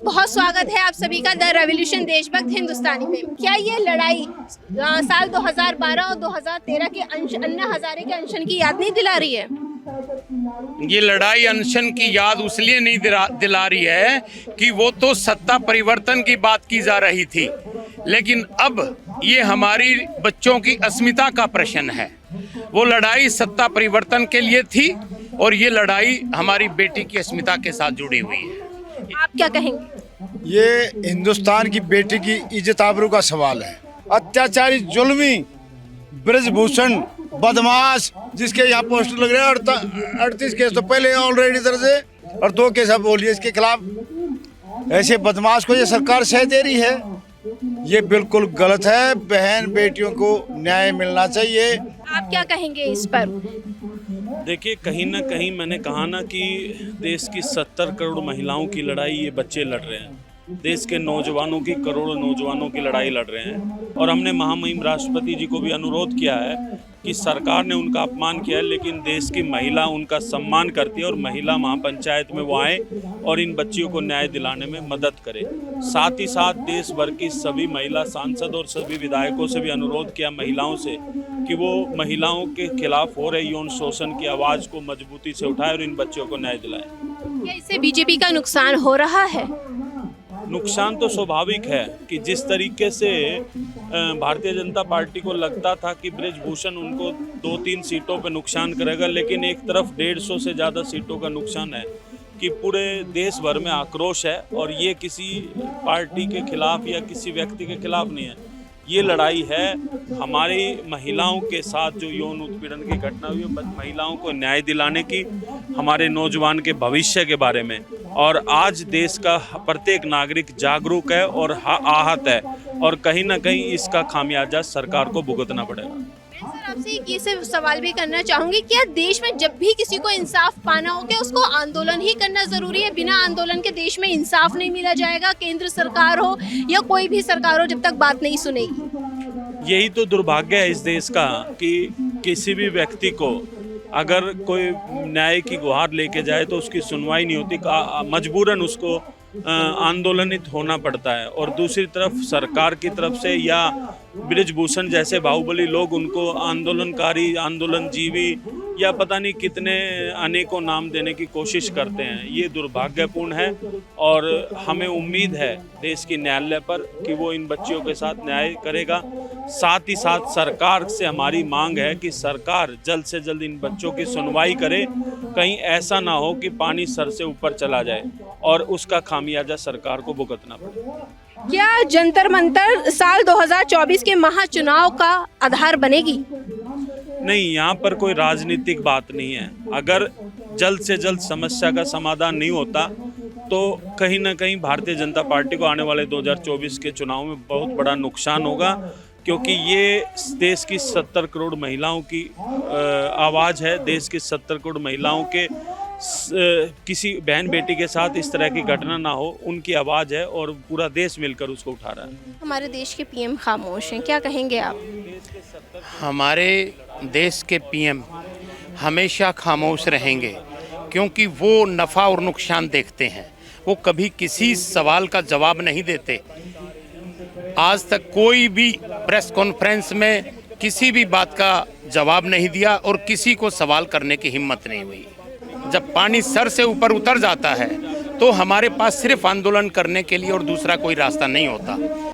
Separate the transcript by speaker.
Speaker 1: बहुत स्वागत है आप सभी का द रेवोल्यूशन देशभक्त हिंदुस्तानी में। क्या ये लड़ाई साल 2012 और 2013 के अन्ना हजारे के अनशन की याद नहीं दिला रही है?
Speaker 2: ये लड़ाई अनशन की याद उसलिए नहीं दिला रही है कि वो तो सत्ता परिवर्तन की बात की जा रही थी, लेकिन अब ये हमारी बच्चों की अस्मिता का प्रश्न है। वो लड़ाई सत्ता परिवर्तन के लिए थी और ये लड़ाई हमारी बेटी की अस्मिता के साथ जुड़ी हुई है।
Speaker 1: आप क्या कहेंगे?
Speaker 3: ये हिंदुस्तान की बेटी की इज्जत आबरू का सवाल है। अत्याचारी जुल्मी ब्रजभूषण बदमाश जिसके यहाँ पोस्टर लग रहे हैं 38 केस तो पहले ऑलरेडी दर्ज है और 2 केस अब बोलिए इसके खिलाफ। ऐसे बदमाश को ये सरकार सह दे रही है, ये बिल्कुल गलत है। बहन बेटियों को न्याय मिलना चाहिए।
Speaker 1: आप क्या कहेंगे इस पर?
Speaker 4: देखिए, कहीं ना कहीं मैंने कहा ना कि देश की 70 करोड़ महिलाओं की लड़ाई ये बच्चे लड़ रहे हैं, देश के नौजवानों की करोड़ों नौजवानों की लड़ाई लड़ रहे हैं। और हमने महामहिम राष्ट्रपति जी को भी अनुरोध किया है कि सरकार ने उनका अपमान किया है, लेकिन देश की महिला उनका सम्मान करती है और महिला महापंचायत में वो आए और इन बच्चियों को न्याय दिलाने में मदद करे। साथ ही साथ देश भर की सभी महिला सांसद और सभी विधायकों से भी अनुरोध किया महिलाओं से कि वो महिलाओं के खिलाफ हो रहे यौन शोषण की आवाज़ को मजबूती से उठाए और इन बच्चों को न्याय दिलाएं।
Speaker 1: क्या इससे बीजेपी का नुकसान हो रहा है?
Speaker 4: नुकसान तो स्वाभाविक है कि जिस तरीके से भारतीय जनता पार्टी को लगता था कि ब्रजभूषण उनको 2-3 सीटों पर नुकसान करेगा, लेकिन एक तरफ 150 से ज़्यादा सीटों का नुकसान है कि पूरे देश भर में आक्रोश है। और ये किसी पार्टी के खिलाफ या किसी व्यक्ति के खिलाफ नहीं है, ये लड़ाई है हमारी महिलाओं के साथ जो यौन उत्पीड़न की घटना हुई है, महिलाओं को न्याय दिलाने की, हमारे नौजवान के भविष्य के बारे में। और आज देश का प्रत्येक नागरिक जागरूक है और आहत है और कहीं ना कहीं इसका खामियाजा सरकार को भुगतना पड़ेगा।
Speaker 1: सर, आपसे एक ये सवाल भी करना चाहूंगी, क्या देश में जब भी किसी को इंसाफ पाना हो क्या उसको आंदोलन ही करना जरूरी है? बिना आंदोलन के देश में इंसाफ नहीं मिला जाएगा? केंद्र सरकार हो या कोई भी सरकार हो, जब तक बात नहीं सुनेगी।
Speaker 4: यही तो दुर्भाग्य है इस देश का कि किसी भी व्यक्ति को अगर कोई न्याय की गुहार लेके जाए तो उसकी सुनवाई नहीं होती, मजबूरन उसको आंदोलनित होना पड़ता है। और दूसरी तरफ सरकार की तरफ से या ब्रजभूषण जैसे बाहुबली लोग उनको आंदोलनकारी, आंदोलनजीवी या पता नहीं कितने अनेकों नाम देने की कोशिश करते हैं। ये दुर्भाग्यपूर्ण है और हमें उम्मीद है देश की न्यायालय पर कि वो इन बच्चियों के साथ न्याय करेगा। साथ ही साथ सरकार से हमारी मांग है कि सरकार जल्द से जल्द इन बच्चों की सुनवाई करे। कहीं ऐसा ना हो कि पानी सर से ऊपर चला जाए और उसका खामियाजा सरकार को भुगतना पड़े।
Speaker 1: क्या जंतर मंतर साल 2024 के महाचुनाव का आधार बनेगी?
Speaker 4: नहीं, यहाँ पर कोई राजनीतिक बात नहीं है। अगर जल्द से जल्द समस्या का समाधान नहीं होता तो कहीं ना कहीं भारतीय जनता पार्टी को आने वाले 2024 के चुनाव में बहुत बड़ा नुकसान होगा, क्योंकि ये देश की 70 करोड़ महिलाओं की आवाज़ है। देश की 70 करोड़ महिलाओं के किसी बहन बेटी के साथ इस तरह की घटना ना हो, उनकी आवाज़ है और पूरा देश मिलकर उसको उठा रहा है।
Speaker 1: हमारे देश के पीएम खामोश हैं, क्या कहेंगे आप?
Speaker 2: हमारे देश के पीएम हमेशा खामोश रहेंगे, क्योंकि वो नफ़ा और नुकसान देखते हैं। वो कभी किसी सवाल का जवाब नहीं देते। आज तक कोई भी प्रेस कॉन्फ्रेंस में किसी भी बात का जवाब नहीं दिया और किसी को सवाल करने की हिम्मत नहीं हुई। जब पानी सर से ऊपर उतर जाता है तो हमारे पास सिर्फ आंदोलन करने के लिए और दूसरा कोई रास्ता नहीं होता।